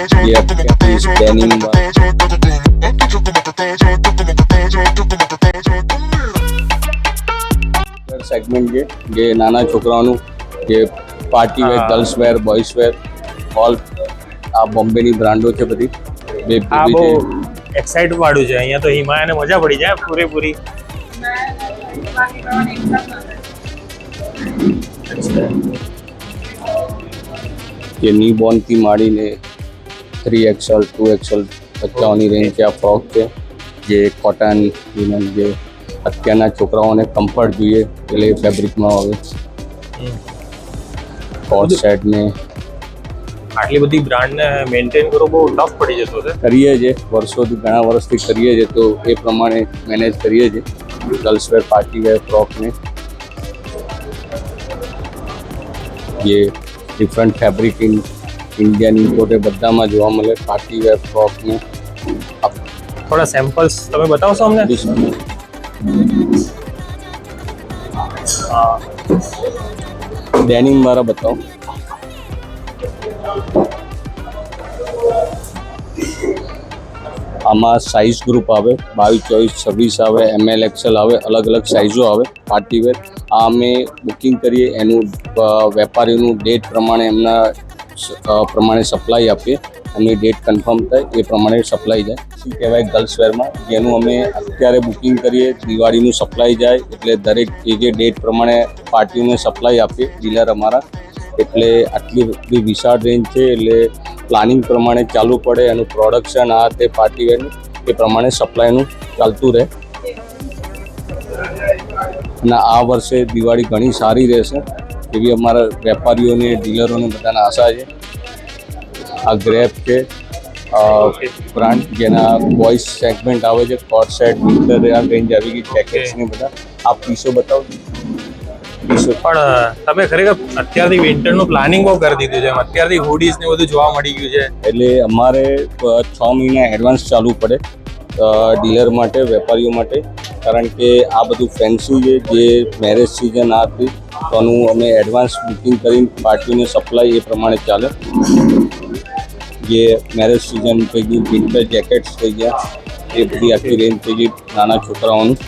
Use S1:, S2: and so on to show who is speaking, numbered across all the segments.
S1: ये इस denim segment છે જે નાના છોકરાઓનું જે party wear, girls wear, boys wear, all આ બોમ્બેની બ્રાન્ડો છે બધી.
S2: આ બહુ એક્સાઇટ વાળું છે. અહીંયા તો હિમાલયને મજા પડી જાય પૂરેપૂરી.
S1: જે ન્યૂબોર્ન થી માંડીને 3XL 2XL બચ્ચાઓની રેન્જ છે. આ ફ્રોક છે જે કોટન જે અત્યારના છોકરાઓને કમ્ફર્ટ જોઈએ એટલે એ ફેબ્રિકમાં આવે. કોટ સેટ ને
S2: આટલી બધી બ્રાન્ડને મેન્ટેન કરવો બહુ ટફ પડી જતો છે.
S1: કરીએ છીએ વર્ષોથી, ઘણા વર્ષથી કરીએ છીએ તો એ પ્રમાણે મેનેજ કરીએ છીએ. ગર્લ્સ વેર, પાર્ટી વેર, ફ્રોકને જે ડિફરન્ટ ફેબ્રિક ઇન્ડિયન ઇમ્પોર્ટે બધામાં જોવા મળે. પાર્ટી વેર, ફ્રોકને
S2: થોડા સેમ્પલ્સ તમે બતાવશો અમને?
S1: ડેનિમ વાળા બતાવો. આમાં સાઇઝ ગ્રુપ આવે 22, 24, 26 આવે, ML, XL આવે, અલગ અલગ સાઇઝો આવે. પાર્ટી વેર આ અમે બુકિંગ કરીએ, એનું વેપારીનું ડેટ પ્રમાણે એમના પ્રમાણે સપ્લાય આપીએ. એમની ડેટ કન્ફર્મ થાય એ પ્રમાણે સપ્લાય જાય. શું કહેવાય ગર્લ્સ વેરમાં જેનું અમે અત્યારે બુકિંગ કરીએ, દિવાળીનું સપ્લાય જાય એટલે દરેક જે ડેટ પ્રમાણે પાર્ટીને સપ્લાય આપીએ ડીલર અમારા. એટલે આટલી બધી વિશાળ રેન્જ છે એટલે પ્લાનિંગ પ્રમાણે ચાલુ પડે. એનું પ્રોડક્શન આ તે પાર્ટી વેરનું એ પ્રમાણે સપ્લાયનું ચાલતું રહે. અને આ વર્ષે દિવાળી ઘણી સારી રહેશે એવી અમારા વેપારીઓને, ડીલરોને બધાને આશા છે. આ ગ્રેપ છે બ્રાન્ડ જેના બોયઝ સેગમેન્ટ આવે છે. કોટ સેટ, વિન્ટર આ રેન્જ આવી ગઈ. જેકેટ્સ ને બધા આ પીસો બતાવો.
S2: પણ તમે ખરેખર અત્યારથી વિન્ટરનું પ્લાનિંગ બહુ કરી દીધું છે. અત્યારથી હુડીઝ ને બધું જોવા મળી ગયું છે.
S1: એટલે અમારે 6 મહિના એડવાન્સ ચાલવું પડે ડીલર માટે, વેપારીઓ માટે. કારણ કે આ બધું ફેન્સી છે જે મેરેજ સિઝન આ હતી તો આનું અમે એડવાન્સ બુકિંગ કરીને પાર્ટીને સપ્લાય એ પ્રમાણે ચાલે. જે મેરેજ સિઝન થઈ ગઈ, વિન્ટર જેકેટ્સ થઈ ગયા, એ બધી આખી રેન્જ થઈ ગઈ નાના છોકરાઓનું.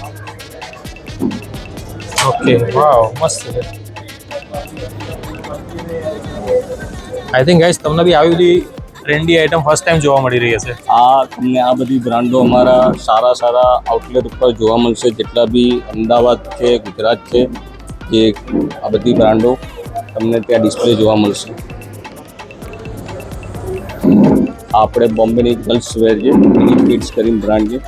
S2: ઓકે, વાવ, મસ્ત છે. આઈ થિંક ગાઈસ તમને બી આવી બધી ટ્રેન્ડી આઇટમ ફર્સ્ટ ટાઈમ જોવા મળી રહી હશે.
S1: તમને આ બધી બ્રાન્ડો અમારા સારા આઉટલેટ ઉપર જોવા મળશે. જેટલા બી અમદાવાદ છે, ગુજરાત છે, જે આ બધી બ્રાન્ડો તમને ત્યાં ડિસ્પ્લે જોવા મળશે. આપણે બોમ્બેની ગર્લ્સ વેર છે, મિની કિડ્સ કરીને બ્રાન્ડ છે.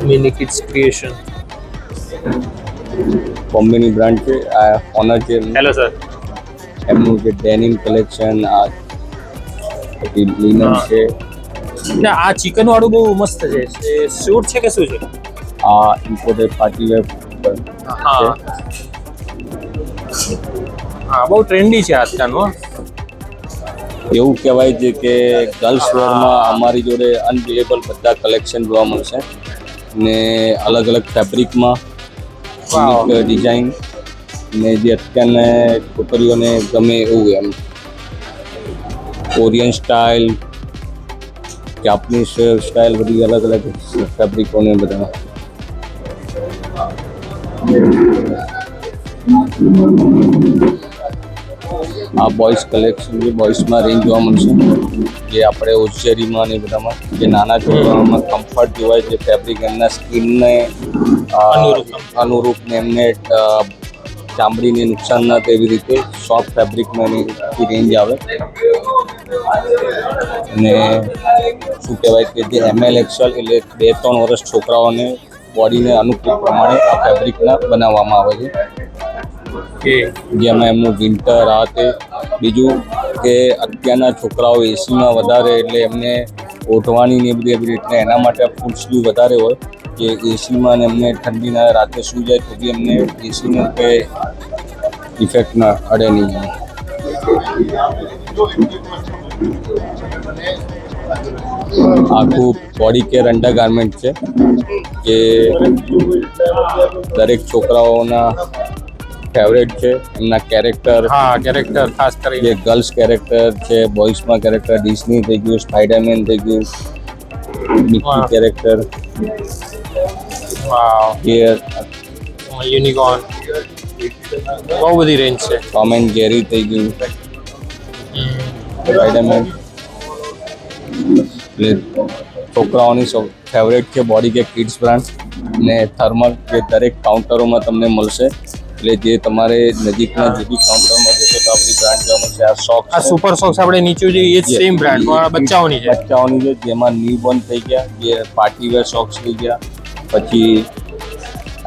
S2: મિની કિડ્સ ક્રિએશન
S1: બોમ્બેની બ્રાન્ડ છે. આ ઓનર છે.
S2: Hello sir.
S1: એમનું જે ડેનિમ કલેક્શન, આ લિનન છે.
S2: આ ચિકન વાળું બહુ મસ્ત છે. સૂટ છે કે શું છે?
S1: આ ઇમ્પોર્ટેડ પાર્ટી વેર.
S2: હા, બહુ ટ્રેન્ડી છે આજકાલનું.
S1: એવું કહેવાય છે કે ગર્લ્સ વેરમાં અમારી જોડે અનબિલેબલ બધા કલેક્શન જોવા મળશે ને અલગ અલગ ફેબ્રિકમાં ડિઝાઇન ને જે અત્યારને છોકરીઓને ગમે એવું એમ કોરિયન સ્ટાઇલ, જાપનીઝ સ્ટાઇલ, બધી અલગ અલગ ફેબ્રિકોને બધા. આ બોયઝ કલેક્શન જે બોયઝમાં રેન્જ જોવા મળશે જે આપણે ઓઝરીમાં ને બધામાં જે નાના છોકરાઓમાં કમ્ફર્ટ જોવાય, જે ફેબ્રિક એમના સ્કિનને અનુરૂપ ને એમને ચામડીને નુકસાન ના થાય એવી રીતે સોફ્ટ ફેબ્રિકમાં એની રેન્જ આવે. અને શું કહેવાય કે જે ML, XL એટલે 2-3 વર્ષ છોકરાઓને બોડીને અનુકૂળ પ્રમાણે આ ફેબ્રિકના બનાવવામાં આવે છે. જેમાં એમનું વિન્ટર આ તે. બીજું કે અત્યારના છોકરાઓ એસીમાં વધારે એટલે એમને ઓઢવાની ને બધી એવી રીતના એના માટે ફૂલ સ્લીવ વધારે હોય કે એસીમાં ને એમને ઠંડીના રાતે સૂઈ જાય તો બી એમને એસીને કંઈ ઇફેક્ટ ના અડે નહીં. આખું બોડી કેર અંડર ગાર્મેન્ટ છે જે દરેક છોકરાઓના ફેવરેટ છે એમના કેરેક્ટર,
S2: હા કેરેક્ટર ખાસ
S1: જે
S2: કરીને
S1: ગર્લ્સ કેરેક્ટર છે, બોયઝમાં કેરેક્ટર ડિઝની થઈ ગયું, સ્પાઈડરમેન થઈ ગયું, મિકી
S2: વાહ.
S1: કેરેક્ટર,
S2: વાવ
S1: જે
S2: યુનિકોર્ન બહુ બધી રેન્જ છે.
S1: ટોમ એન્ડ જેરી થઈ ગયું, સ્પાઈડરમેન. એટલે છોકરાઓની ફેવરેટ છે બોડી કે કિડ્સ બ્રાન્ડ ને થર્મલ, જે દરેક કાઉન્ટરોમાં તમને મળશે. એટલે જે તમારે નજીકના જે બી કાઉન્ટરમાં જશો તો આપણી બ્રાન્ડ જોવા મળશે. આ સોક્સ
S2: આ સુપર સોક્સ આપણે નીચે જોઈએ એ સેમ બ્રાન્ડ બચ્ચાઓની છે.
S1: બચ્ચાઓની છે, જેમાં ન્યૂબોર્ન થઈ ગયા, જે પાર્ટી વેર સોક્સ થઈ ગયા, પછી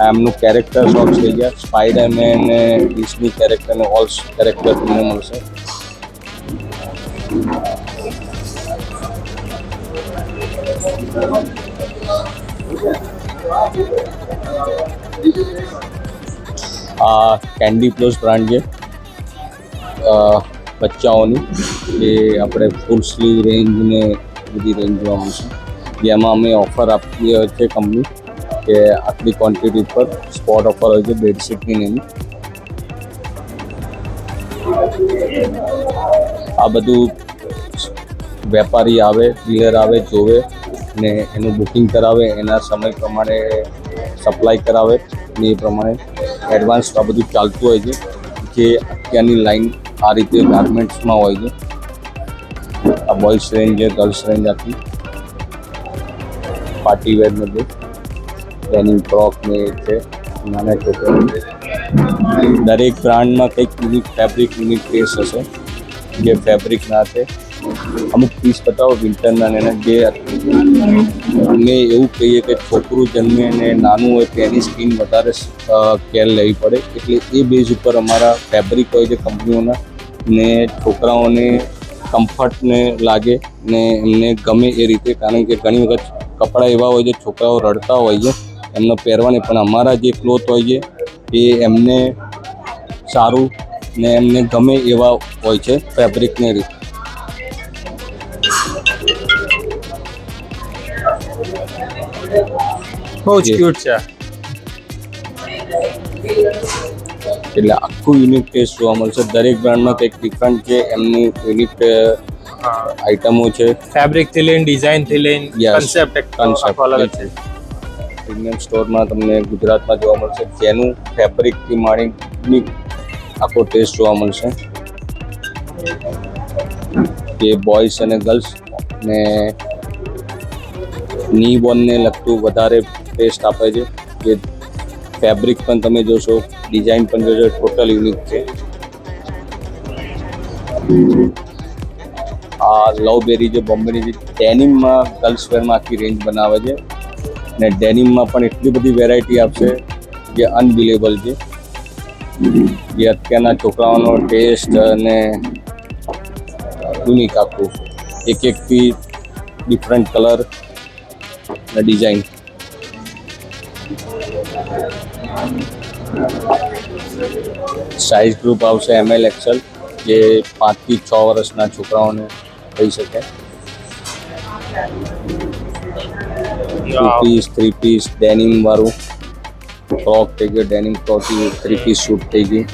S1: એમનું કેરેક્ટર સોક્સ થઈ ગયા, સ્પાઈડરમેન ને ડિઝની કેરેક્ટર ને ઓલ કેરેક્ટર તમને મળશે. આ કેન્ડી પ્લસ બ્રાન્ડ છે બચ્ચાઓની, એ આપણે ફૂલ સ્લીવ રેન્જ ને બધી રેન્જ જોવા મળશે. જેમાં અમે ઓફર આપીએ છે કંપની કે આટલી ક્વોન્ટિટી પર સ્પોટ ઓફર હોય છે બેડશીટની ને એની. આ બધું વેપારી આવે, ડીલર આવે, જોવે ને એનું બુકિંગ કરાવે, એના સમય પ્રમાણે સપ્લાય કરાવે ને એ પ્રમાણે એડવાન્સ આ બધું ચાલતું હોય છે. જે અત્યારની લાઈન આ રીતે ગાર્મેન્ટ્સમાં હોય છે. આ બોયઝ રેન્જ છે, ગર્લ્સ રેન્જ આખી પાર્ટી વેર બધું ડેનિમ ફ્રોક ને એ છે નાના છોકરાઓની. દરેક બ્રાન્ડમાં કંઈક યુનિક ફેબ્રિક, યુનિક ટેસ્ટ હશે. જે ફેબ્રિક ના છે અમુક પીસ બતાવો વિન્ટરના ને એના, જે અમે એવું કહીએ કે છોકરું જન્મે અને નાનું હોય તો એની સ્કિન વધારે કેર લેવી પડે, એટલે એ બેઝ ઉપર અમારા ફેબ્રિક હોય છે કંપનીઓના, ને છોકરાઓને કમ્ફર્ટને લાગે ને એમને ગમે એ રીતે. કારણ કે ઘણી વખત કપડાં એવા હોય છે છોકરાઓ રડતા હોય છે એમને પહેરવાની, પણ અમારા જે ક્લોથ હોય છે એ એમને સારું ને એમને ગમે એવા હોય છે ફેબ્રિકને રીતે.
S2: બહુ જ ક્યુટ છે.
S1: એટલે આખું યુનિક ટેસ્ટ જોવા મળશે. દરેક બ્રાન્ડમાં કંઈક ડિફરન્ટ છે, એમની યુનિક આઇટમો છે.
S2: ફેબ્રિક થી લઈને ડિઝાઇન થી લઈને કન્સેપ્ટ અલગ છે.
S1: પ્રીમિયમ સ્ટોરમાં તમને ગુજરાતમાં જોવા મળશે, જેનું ફેબ્રિકથી માંડીને આખો ટેસ્ટ જોવા મળશે. જે બોયઝ અને ગર્લ્સ ને ન્યૂબોર્નને લગતું વધારે ટેસ્ટ આપે છે. જે ફેબ્રિક પણ તમે જોશો, ડિઝાઇન પણ જોશો, ટોટલ યુનિક છે. આ લવબેરી જે બોમ્બેની જે ડેનિમમાં ગર્લ્સ વેરમાં આખી રેન્જ બનાવે છે ને ડેનિમમાં પણ એટલી બધી વેરાયટી આપશે જે અનબિલેબલ છે. જે અત્યારના છોકરાઓનો ટેસ્ટ અને યુનિક આખું, એક એકથી ડિફરન્ટ કલર અને ડિઝાઇન. સાઇઝ ગ્રુપ આવશે ML XL, જે 5 થી 6 વર્ષના છોકરાઓને થઈ શકે. 2 પીસ, 3 પીસ, ડેનિમ વાળું ફ્રોક થઈ ગયું, ડેનિમ ફ્રોક 3 પીસ શૂટ થઈ ગયું.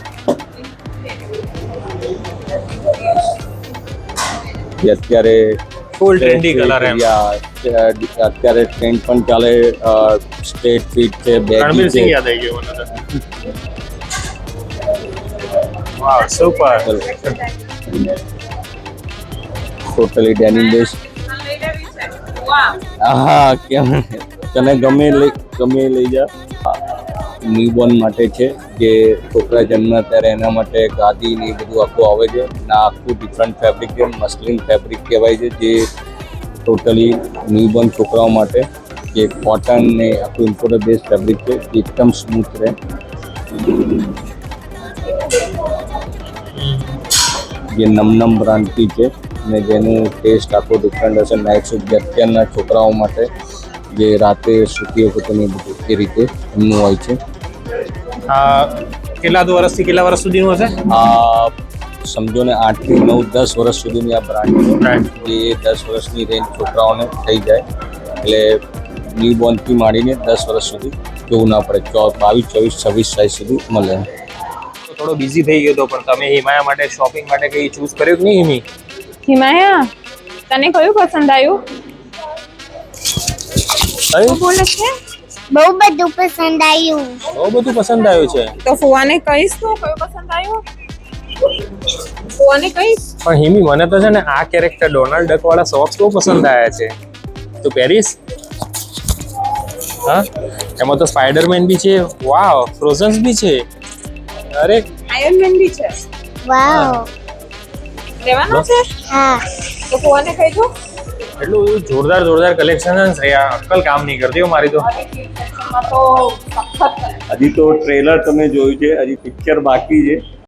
S1: જે અત્યારે
S2: ફૂલ ટ્રેન્ડી કલર એમ.
S1: અત્યારે ટ્રેન્ડ પણ ચાલે, સ્ટ્રેટ ફિટ છે, બેગી
S2: રણવીર
S1: છે.
S2: સિંહ યાદ આવી ગયું મને. વાવ સુપર.
S1: Totally denim base. હા, કેમ તને ગમે લઈ જા. ન્યૂબોર્ન માટે છે, જે છોકરા જન્મ ત્યારે એના માટે ગાદી ને બધું આખું આવે છે. ના આખું ડિફરન્ટ ફેબ્રિક છે, મસ્લિન ફેબ્રિક કહેવાય છે, જે ટોટલી ન્યૂબોર્ન છોકરાઓ માટે, જે કોટન ને આખું ઇમ્પોર્ટેડ બેઝ ફેબ્રિક છે, એકદમ સ્મૂથ રહે. જે નમ બ્રાન્ડથી છે ને જેનું ટેસ્ટ આખો ડિફરન્ટ હશે. નાઇટ સૂટ જે અત્યારના છોકરાઓ માટે, જે રાતે સૂતી વખતે ને બધું એ રીતે એમનું હોય છે.
S2: કેટલા વર્ષથી કેટલા વર્ષ સુધીનું હશે?
S1: આ સમજો ને 8 થી 9, 10 વર્ષ સુધીની આ બ્રાન્ડ છે, જે 10 વર્ષની રેન્જ છોકરાઓને થઈ જાય. એટલે ન્યૂબોર્નથી માંડીને 10 વર્ષ સુધી જોવું ના પડે. 22, 24, 26 સાઇઝ સુધી મળે.
S2: થોડો બિઝી થઈ ગયો હતો, પણ તમે હિમાયા માટે શોપિંગ માટે કઈ ચૂઝ કર્યું કે નહીં હિમી?
S3: હિમાયા, તને કયું પસંદ આવ્યું?
S2: કયું?
S3: બોલે છે
S4: બહુ બધું પસંદ આવ્યું.
S2: બહુ બધું પસંદ આવ્યું છે.
S3: તો ફુવાને કહીશ તો કયું પસંદ આવ્યું? ફુવાને કહીશ.
S2: પણ હિમી, મને તો છે ને આ કેરેક્ટર ડોનાલ્ડ ડક વાળા સોક્સ બહુ પસંદ આવ્યા છે. તું પહેરીશ? હા, એમાં તો સ્પાઈડરમેન બી છે. વાવ, ફ્રોઝન્સ બી છે. અરે
S3: આયર્નમેન બી છે.
S4: વાવ.
S3: લેવાનો છે?
S4: હા.
S3: તો ફુવાને કહી દો.
S2: એટલું બધું જોરદાર જોરદાર કલેક્શન છે ને શ્રેયા, અક્કલ કામ નહીં કરતી હો મારી તો.
S3: માં તો સખત
S1: હજી તો ટ્રેલર તમે જોયું છે, હજી પિક્ચર બાકી છે.